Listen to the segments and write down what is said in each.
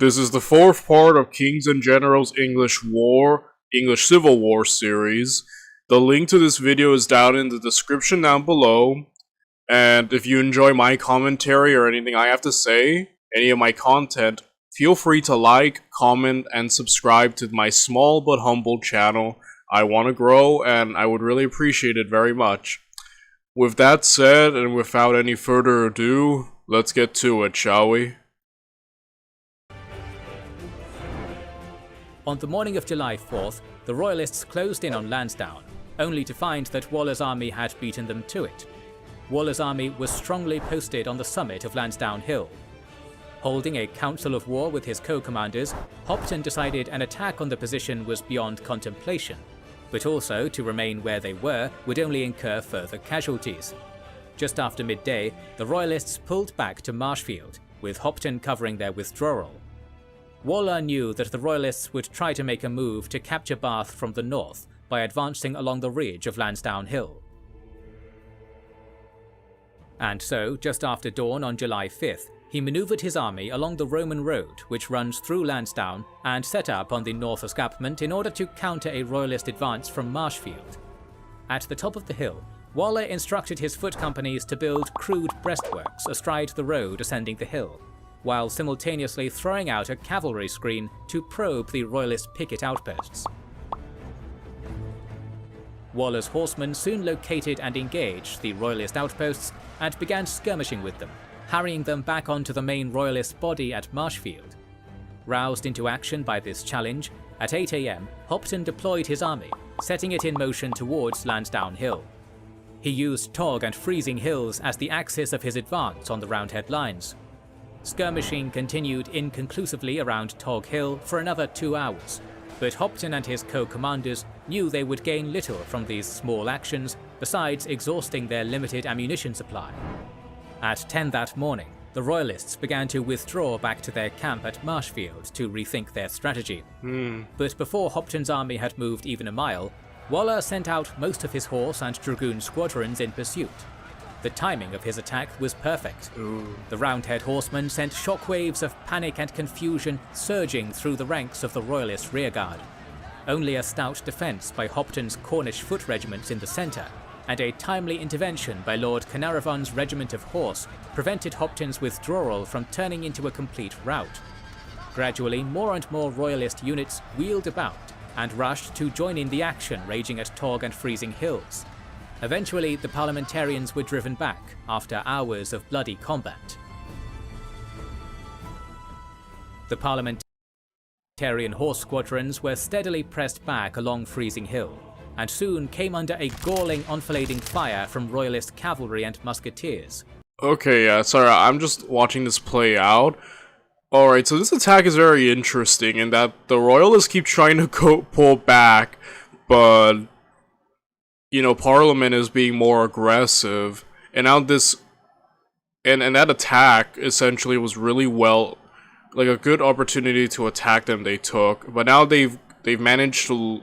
This is the fourth part of Kings and Generals English Civil War series. The link to this video is down in the description down below. And if you enjoy my commentary or anything I have to say, any of my content, feel free to like, comment, and subscribe to my small but humble channel. I want to grow, and I would really appreciate it very much. With that said, and without any further ado, let's get to it, shall we? On the morning of July 4th, the Royalists closed in on Landsdown, only to find that Waller's army had beaten them to it. Waller's army was strongly posted on the summit of Landsdown Hill. Holding a council of war with his co-commanders, Hopton decided an attack on the position was beyond contemplation, but also to remain where they were would only incur further casualties. Just after midday, the Royalists pulled back to Marshfield, with Hopton covering their withdrawal. Waller knew that the Royalists would try to make a move to capture Bath from the north by advancing along the ridge of Landsdown Hill. And so, just after dawn on July 5th, he manoeuvred his army along the Roman road which runs through Landsdown and set up on the north escarpment in order to counter a Royalist advance from Marshfield. At the top of the hill, Waller instructed his foot companies to build crude breastworks astride the road ascending the hill, while simultaneously throwing out a cavalry screen to probe the Royalist picket outposts. Waller's horsemen soon located and engaged the Royalist outposts and began skirmishing with them, harrying them back onto the main Royalist body at Marshfield. Roused into action by this challenge, at 8 AM, Hopton deployed his army, setting it in motion towards Landsdown Hill. He used Tog and Freezing Hills as the axis of his advance on the Roundhead lines. Skirmishing continued inconclusively around Tog Hill for another 2 hours, but Hopton and his co-commanders knew they would gain little from these small actions, besides exhausting their limited ammunition supply. At 10 that morning, the Royalists began to withdraw back to their camp at Marshfield to rethink their strategy. But before Hopton's army had moved even a mile, Waller sent out most of his horse and dragoon squadrons in pursuit. The timing of his attack was perfect. The Roundhead horsemen sent shockwaves of panic and confusion surging through the ranks of the Royalist rearguard. Only a stout defence by Hopton's Cornish foot regiments in the centre, and a timely intervention by Lord Carnarvon's regiment of horse prevented Hopton's withdrawal from turning into a complete rout. Gradually, more and more Royalist units wheeled about and rushed to join in the action raging at Tog and Freezing Hills. Eventually, the parliamentarians were driven back after hours of bloody combat. The parliamentarian horse squadrons were steadily pressed back along Freezing Hill, and soon came under a galling enfilading fire from Royalist cavalry and musketeers. Okay, yeah, sorry, I'm just watching this play out. Alright, so this attack is very interesting in that the Royalists keep trying to pull back, but Parliament is being more aggressive, and now this, and that attack essentially was really like a good opportunity to attack them they took, but now they've managed to,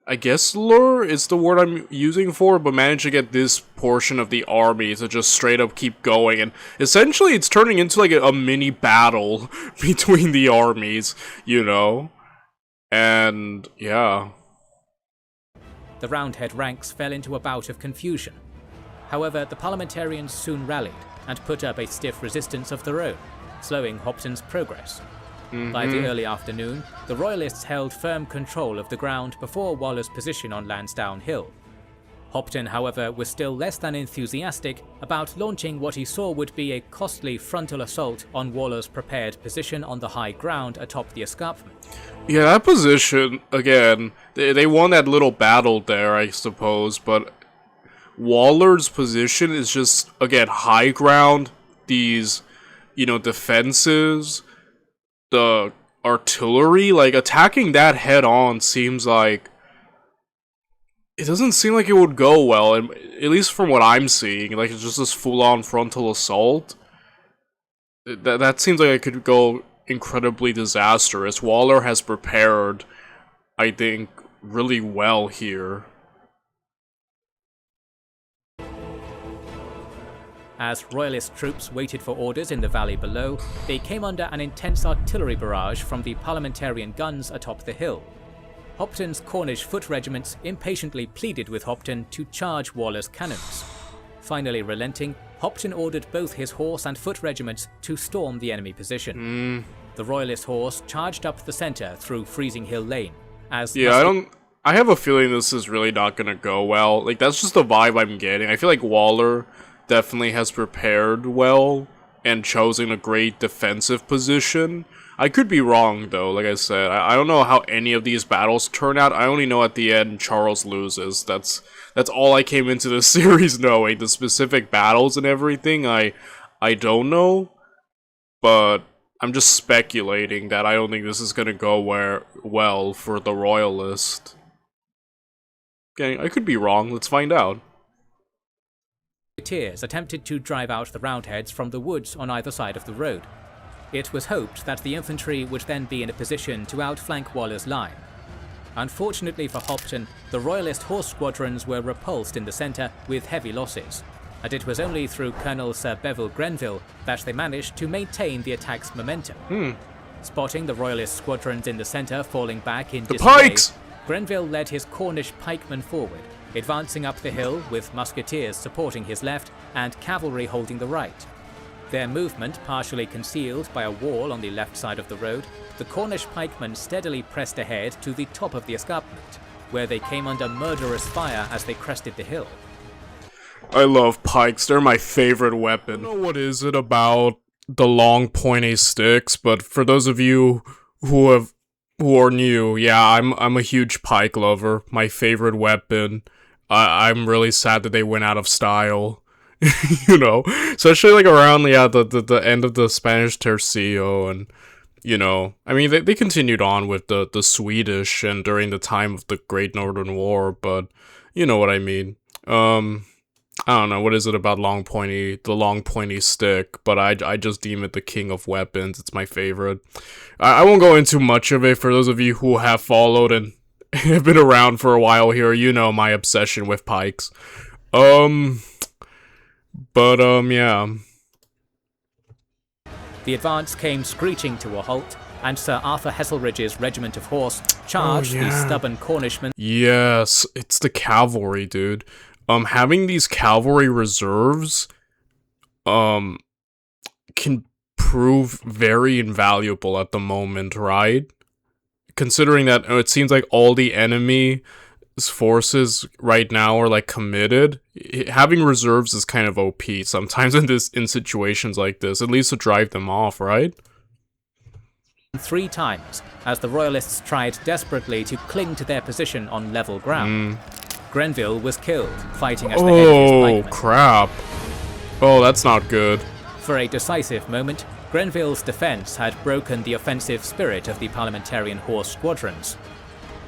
I guess lure is the word I'm using for, but managed to get this portion of the army to just straight up keep going, and essentially it's turning into like a mini battle between the armies, and yeah. The Roundhead ranks fell into a bout of confusion. However, the parliamentarians soon rallied and put up a stiff resistance of their own, slowing Hopton's progress. By the early afternoon, the Royalists held firm control of the ground before Waller's position on Landsdown Hill. Hopton, however, was still less than enthusiastic about launching what he saw would be a costly frontal assault on Waller's prepared position on the high ground atop the escarpment. Yeah, that position, again, they won that little battle there, I suppose, but Waller's position is just, again, high ground, these, defenses, the artillery, like, attacking that head-on seems like, it doesn't seem like it would go well, and at least from what I'm seeing, like, it's just this full-on frontal assault. That seems like it could go incredibly disastrous. Waller has prepared, I think, really well here. As Royalist troops waited for orders in the valley below, they came under an intense artillery barrage from the Parliamentarian guns atop the hill. Hopton's Cornish foot regiments impatiently pleaded with Hopton to charge Waller's cannons. Finally relenting, Hopton ordered both his horse and foot regiments to storm the enemy position. The Royalist horse charged up the centre through Freezing Hill Lane. I have a feeling this is really not gonna go well. Like, that's just the vibe I'm getting. I feel like Waller definitely has prepared well and chosen a great defensive position. I could be wrong, though, like I said. I don't know how any of these battles turn out. I only know at the end Charles loses. That's all I came into this series knowing. The specific battles and everything, I don't know. But I'm just speculating that I don't think this is gonna go well for the Royalist. Okay, I could be wrong. Let's find out. Musketeers attempted to drive out the Roundheads from the woods on either side of the road. It was hoped that the infantry would then be in a position to outflank Waller's line. Unfortunately for Hopton, the Royalist horse squadrons were repulsed in the centre with heavy losses, and it was only through Colonel Sir Bevil Grenville that they managed to maintain the attack's momentum. Spotting the Royalist squadrons in the centre falling back in disarray, Pikes! Grenville led his Cornish pikemen forward, advancing up the hill with musketeers supporting his left and cavalry holding the right. Their movement partially concealed by a wall on the left side of the road, the Cornish pikemen steadily pressed ahead to the top of the escarpment, where they came under murderous fire as they crested the hill. I love pikes, they're my favorite weapon. I don't know what is it about the long pointy sticks, but for those of you who are new, yeah, I'm a huge pike lover. My favorite weapon. I'm really sad that they went out of style. You know, especially like around the end of the Spanish Tercio, and you know, I mean they continued on with the Swedish and during the time of the Great Northern War, but you know what I mean. I don't know, what is it about the long pointy stick, but I just deem it the king of weapons. It's my favorite. I won't go into much of it. For those of you who have followed and have been around for a while here, you know my obsession with pikes. Yeah. The advance came screeching to a halt, and Sir Arthur Heselridge's regiment of horse charged the stubborn Cornishmen. Yes, it's the cavalry, dude. Having these cavalry reserves, can prove very invaluable at the moment, right? Considering that it seems like all the enemy's forces right now are like committed, having reserves is kind of OP sometimes in situations like this, at least to drive them off, right? 3 times, as the Royalists tried desperately to cling to their position on level ground. Grenville was killed, fighting as the head of his pikemen. Crap. Oh, that's not good. For a decisive moment, Grenville's defence had broken the offensive spirit of the Parliamentarian horse squadrons.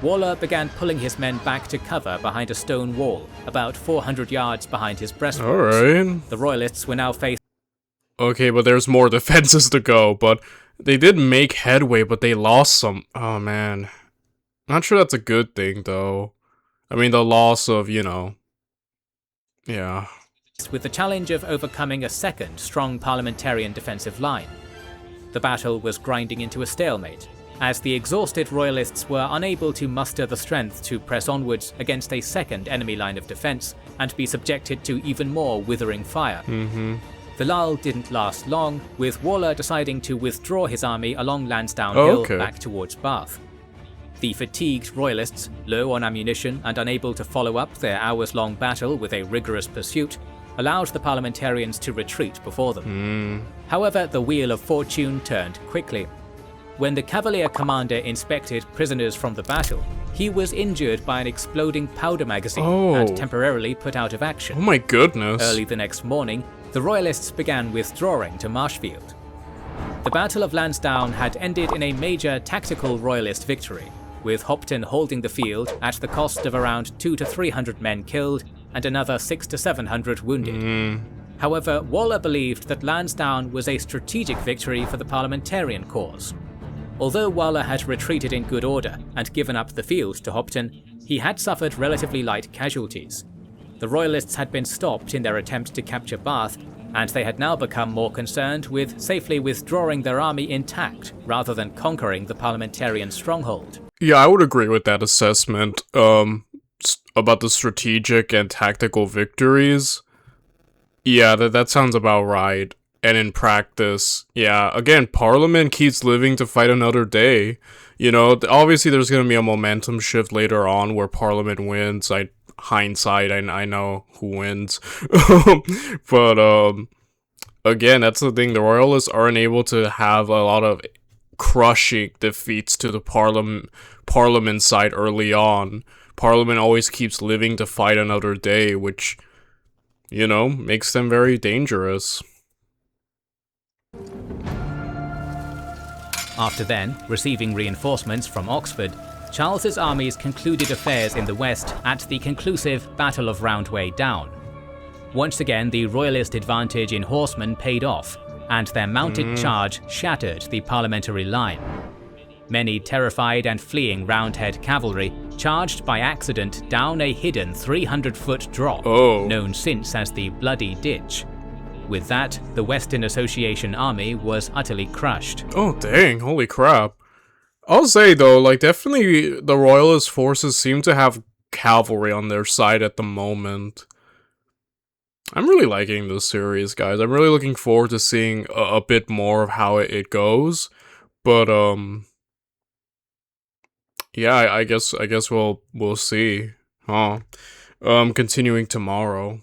Waller began pulling his men back to cover behind a stone wall, about 400 yards behind his breastworks. Alright. The Royalists were now facing... Okay, but there's more defenses to go, but they did make headway, but they lost some... Oh, man. Not sure that's a good thing, though. I mean, the loss of, you know... Yeah. With the challenge of overcoming a second strong parliamentarian defensive line. The battle was grinding into a stalemate, as the exhausted Royalists were unable to muster the strength to press onwards against a second enemy line of defence and be subjected to even more withering fire. The lull didn't last long, with Waller deciding to withdraw his army along Landsdown Hill back towards Bath. The fatigued Royalists, low on ammunition and unable to follow up their hours-long battle with a rigorous pursuit, allowed the parliamentarians to retreat before them. However, the wheel of fortune turned quickly. When the Cavalier commander inspected prisoners from the battle, he was injured by an exploding powder magazine and temporarily put out of action. Oh my goodness. Early the next morning, the Royalists began withdrawing to Marshfield. The Battle of Landsdown had ended in a major tactical Royalist victory, with Hopton holding the field at the cost of around 200 to 300 men killed and another 600 to 700 wounded. However, Waller believed that Landsdown was a strategic victory for the parliamentarian cause. Although Waller had retreated in good order and given up the field to Hopton, he had suffered relatively light casualties. The Royalists had been stopped in their attempt to capture Bath, and they had now become more concerned with safely withdrawing their army intact rather than conquering the parliamentarian stronghold. Yeah, I would agree with that assessment. About the strategic and tactical victories. Yeah, that sounds about right. And in practice, yeah, again, Parliament keeps living to fight another day. You know, obviously there's going to be a momentum shift later on where Parliament wins. Hindsight, I know who wins. But, again, that's the thing. The Royalists aren't able to have a lot of crushing defeats to the Parliament side early on. Parliament always keeps living to fight another day, which, you know, makes them very dangerous. After then, receiving reinforcements from Oxford, Charles's armies concluded affairs in the west at the conclusive Battle of Roundway Down. Once again, the Royalist advantage in horsemen paid off, and their mounted charge shattered the parliamentary line. Many terrified and fleeing Roundhead cavalry charged by accident down a hidden 300-foot drop, known since as the Bloody Ditch. With that, the Western Association army was utterly crushed. Oh dang, holy crap. I'll say though, like definitely the Royalist forces seem to have cavalry on their side at the moment. I'm really liking this series, guys. I'm really looking forward to seeing a bit more of how it goes. But yeah, I guess we'll see. Huh. Continuing tomorrow.